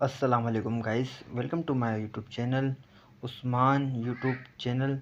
अस्सलाम वालेकुम guys, welcome to my YouTube channel Usman YouTube channel.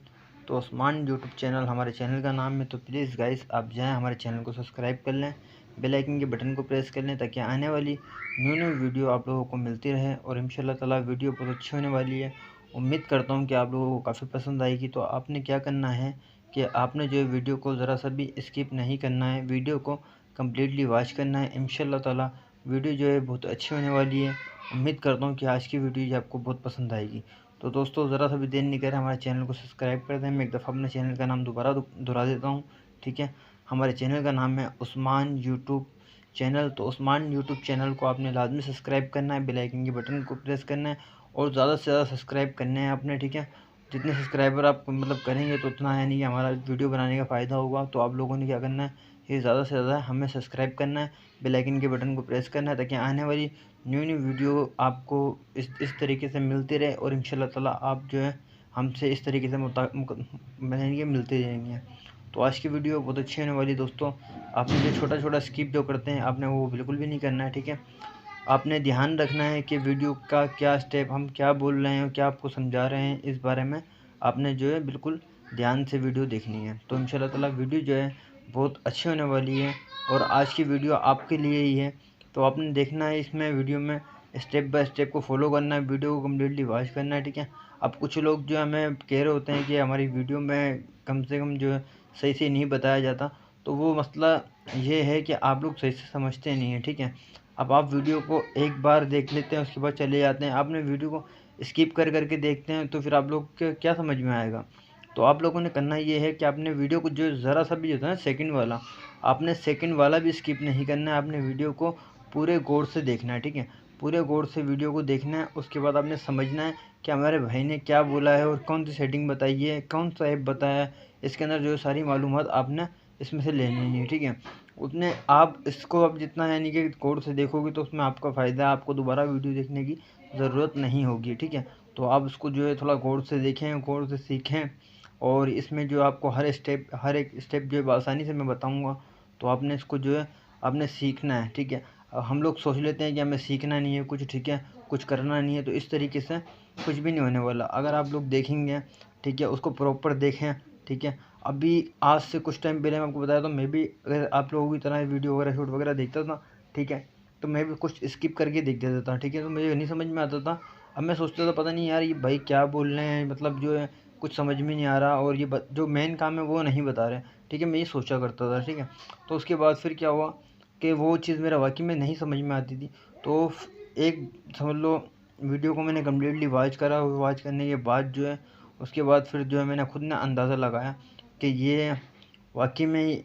तो उस्मान यूट्यूब चैनल हमारे चैनल का नाम है। तो प्लीज़ गाइस आप जाएं हमारे चैनल को सब्सक्राइब कर लें, बेल आइकन के बटन को प्रेस कर लें ताकि आने वाली न्यू वीडियो आप लोगों को मिलती रहे। और इंशाल्लाह ताला वीडियो बहुत अच्छी होने वाली है। उम्मीद करता हूँ कि आप लोगों को काफ़ी पसंद आएगी। तो आपने क्या करना है कि आपने जो वीडियो को ज़रा सा भी स्किप नहीं करना है, वीडियो को कम्प्लीटली वॉच करना है। इंशाल्लाह ताला वीडियो जो है बहुत अच्छी होने वाली है। उम्मीद करता हूँ कि आज की वीडियो जो आपको बहुत पसंद आएगी। तो दोस्तों ज़रा सा भी देर नहीं करें, हमारे चैनल को सब्सक्राइब कर दें। मैं एक दफ़ा अपने चैनल का नाम दोबारा दोहरा देता हूँ, ठीक है। हमारे चैनल का नाम है उस्मान यूट्यूब चैनल। तो उस्मान यूट्यूब चैनल को आपने लाजमी सब्सक्राइब करना है, बेल आइकन के बटन को प्रेस करना है और ज़्यादा से ज़्यादा सब्सक्राइब करने हैं अपने, ठीक है। जितने सब्सक्राइबर आप करेंगे तो उतना है नहीं कि हमारा वीडियो बनाने का फ़ायदा होगा। तो आप लोगों ने क्या करना है कि ज़्यादा से ज़्यादा हमें सब्सक्राइब करना है, बेल आइकन के बटन को प्रेस करना है ताकि आने वाली न्यू वीडियो आपको इस तरीके से मिलती रहे। और इंशाल्लाह ताला आप जो है हमसे इस तरीके से मिलते रहेंगे। तो आज की वीडियो बहुत अच्छी होने वाली दोस्तों। आपने जो छोटा छोटा स्किप जो करते हैं आपने वो बिल्कुल भी नहीं करना है, ठीक है। आपने ध्यान रखना है कि वीडियो का क्या स्टेप, हम क्या बोल रहे हैं और क्या आपको समझा रहे हैं, इस बारे में आपने जो है बिल्कुल ध्यान से वीडियो देखनी है। तो इंशाल्लाह ताला वीडियो जो है बहुत अच्छी होने वाली है और आज की वीडियो आपके लिए ही है। तो आपने देखना है इसमें वीडियो में स्टेप बाय स्टेप को फॉलो करना है, वीडियो को कम्प्लीटली वॉच करना है, ठीक है। अब कुछ लोग जो हमें कह रहे होते हैं कि हमारी वीडियो में कम से कम जो है सही से नहीं बताया जाता। तो वो मसला ये है कि आप लोग सही से समझते नहीं हैं, ठीक है। अब आप वीडियो को एक बार देख लेते हैं, उसके बाद चले जाते हैं। आपने वीडियो को स्किप कर करके देखते हैं तो फिर आप लोग को क्या समझ में आएगा। तो आप लोगों ने करना ये है कि आपने वीडियो को जो ज़रा सा भी होता है ना सेकंड वाला, आपने सेकंड वाला भी स्किप नहीं करना है। आपने वीडियो को पूरे गौर से देखना है, ठीक है। पूरे गौर से वीडियो को देखना है। उसके बाद आपने समझना है कि हमारे भाई ने क्या बोला है और कौन सी सेटिंग बताई है, कौन सा ऐप बताया है। इसके अंदर जो सारी मालूमात आपने इसमें से लेनी है, ठीक है। उतने आप इसको अब जितना यानी कि गौर से देखोगे तो उसमें आपका फ़ायदा है, आपको दोबारा वीडियो देखने की ज़रूरत नहीं होगी, ठीक है। तो आप उसको जो है थोड़ा गौर से देखें, गौर से सीखें। और इसमें जो आपको हर एक स्टेप जो है आसानी से मैं बताऊंगा। तो आपने इसको जो है आपने सीखना है, ठीक है। अब हम लोग सोच लेते हैं कि हमें सीखना नहीं है कुछ, ठीक है, कुछ करना नहीं है। तो इस तरीके से कुछ भी नहीं होने वाला अगर आप लोग देखेंगे, ठीक है, उसको प्रॉपर देखें, ठीक है। अभी आज से कुछ टाइम पहले मैं आपको बताया तो मैं भी अगर आप लोगों की तरह वीडियो वगैरह शूट वगैरह देखता था, ठीक है, तो मैं भी कुछ स्किप करके देख देता था, ठीक है। तो मुझे नहीं समझ में आता था। अब मैं सोचता था पता नहीं यार ये भाई क्या बोल रहे हैं, जो है कुछ समझ में नहीं आ रहा और ये जो मेन काम है वो नहीं बता रहे, ठीक है। मैं ये सोचा करता था, ठीक है। तो उसके बाद फिर क्या हुआ कि वो चीज़ मेरा वाकई में नहीं समझ में आती थी। तो एक समझ लो वीडियो को मैंने कम्प्लीटली वॉच करा और वॉच करने के बाद जो है उसके बाद फिर जो है मैंने खुद ने अंदाज़ा लगाया कि ये वाकई में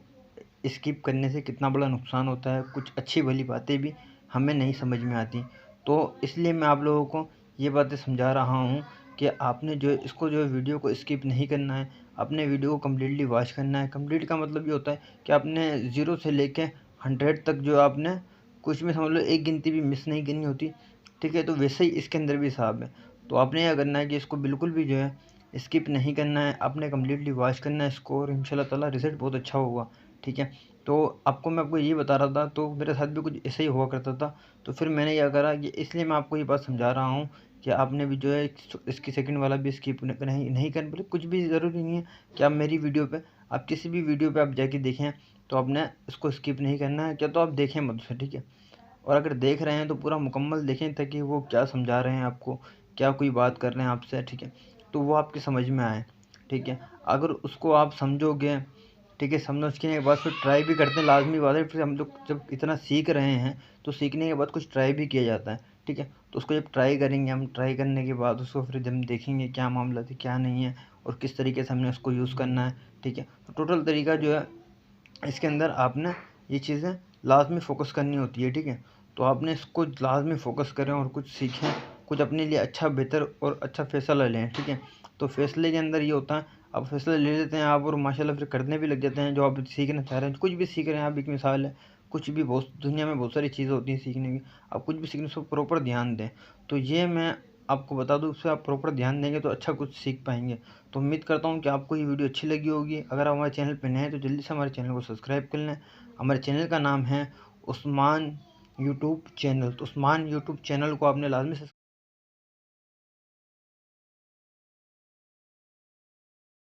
स्किप करने से कितना बड़ा नुकसान होता है। कुछ अच्छी भली बातें भी हमें नहीं समझ में आती। तो इसलिए मैं आप लोगों को ये बातें समझा रहा हूँ कि आपने जो है इसको जो है वीडियो को स्किप नहीं करना है, अपने वीडियो को कम्प्लीटली वॉच करना है। कम्प्लीट का मतलब ये होता है कि आपने 0 से लेके 100 तक जो आपने कुछ भी समझ लो एक गिनती भी मिस नहीं करनी होती, ठीक है। तो वैसे ही इसके अंदर भी हिसाब है। तो आपने क्या करना है कि इसको बिल्कुल भी जो है स्किप नहीं करना है, आपने कम्प्लीटली वॉच करना है इसको और इंशाल्लाह ताला रिज़ल्ट बहुत अच्छा होगा, ठीक है। तो मैं आपको ये बता रहा था तो मेरे साथ भी कुछ ऐसा ही हुआ करता था। तो फिर मैंने क्या करा कि इसलिए मैं आपको ये बात समझा रहा हूँ कि आपने भी जो है इसकी सेकंड वाला भी स्किप नहीं करना। बोले कुछ भी ज़रूरी नहीं है कि आप मेरी वीडियो पे, आप किसी भी वीडियो पे आप जाके देखें तो आपने इसको स्किप नहीं करना है, क्या तो आप देखें मत उसे, ठीक है। और अगर देख रहे हैं तो पूरा मुकम्मल देखें ताकि वो क्या समझा रहे हैं आपको, क्या कोई बात कर रहे हैं आपसे, ठीक है, तो वो आपकी समझ में आए, ठीक है। अगर उसको आप समझोगे, ठीक है, समझने के बाद फिर ट्राई भी करते हैं, लाजमी बात है। फिर हम लोग जब इतना सीख रहे हैं तो सीखने के बाद कुछ ट्राई भी किया जाता है, ठीक है। तो उसको जब ट्राई करेंगे हम, ट्राई करने के बाद उसको फिर जब देखेंगे क्या मामला था क्या नहीं है और किस तरीके से हमने उसको यूज़ करना है, ठीक है। तो टोटल तरीका जो है इसके अंदर आपने ये चीज़ें लाजमी फ़ोकस करनी होती है, ठीक है। तो आपने इसको लाजमी फ़ोकस करें और कुछ सीखें, कुछ अपने लिए अच्छा बेहतर और अच्छा फ़ैसला लें, ठीक है। तो फ़ैसले के अंदर ये होता है आप फ़ैसला ले लेते हैं आप और माशाल्लाह फिर करने भी लग जाते हैं जो आप सीखना चाह रहे हैं। कुछ भी सीख रहे हैं आप, एक मिसाल है, कुछ भी बहुत दुनिया में बहुत सारी चीज़ें होती हैं सीखने की। आप कुछ भी सीखने उसको प्रॉपर ध्यान दें। तो ये मैं आपको बता दूँ, उससे आप प्रॉपर ध्यान देंगे तो अच्छा कुछ सीख पाएंगे। तो उम्मीद करता हूँ कि आपको ये वीडियो अच्छी लगी होगी। अगर आप हमारे चैनल पर नए हैं तो जल्दी से हमारे चैनल को सब्सक्राइब कर लें। हमारे चैनल का नाम है उस्मान यूट्यूब चैनल। तो उस्मान यूट्यूब चैनल को आपने लाजमी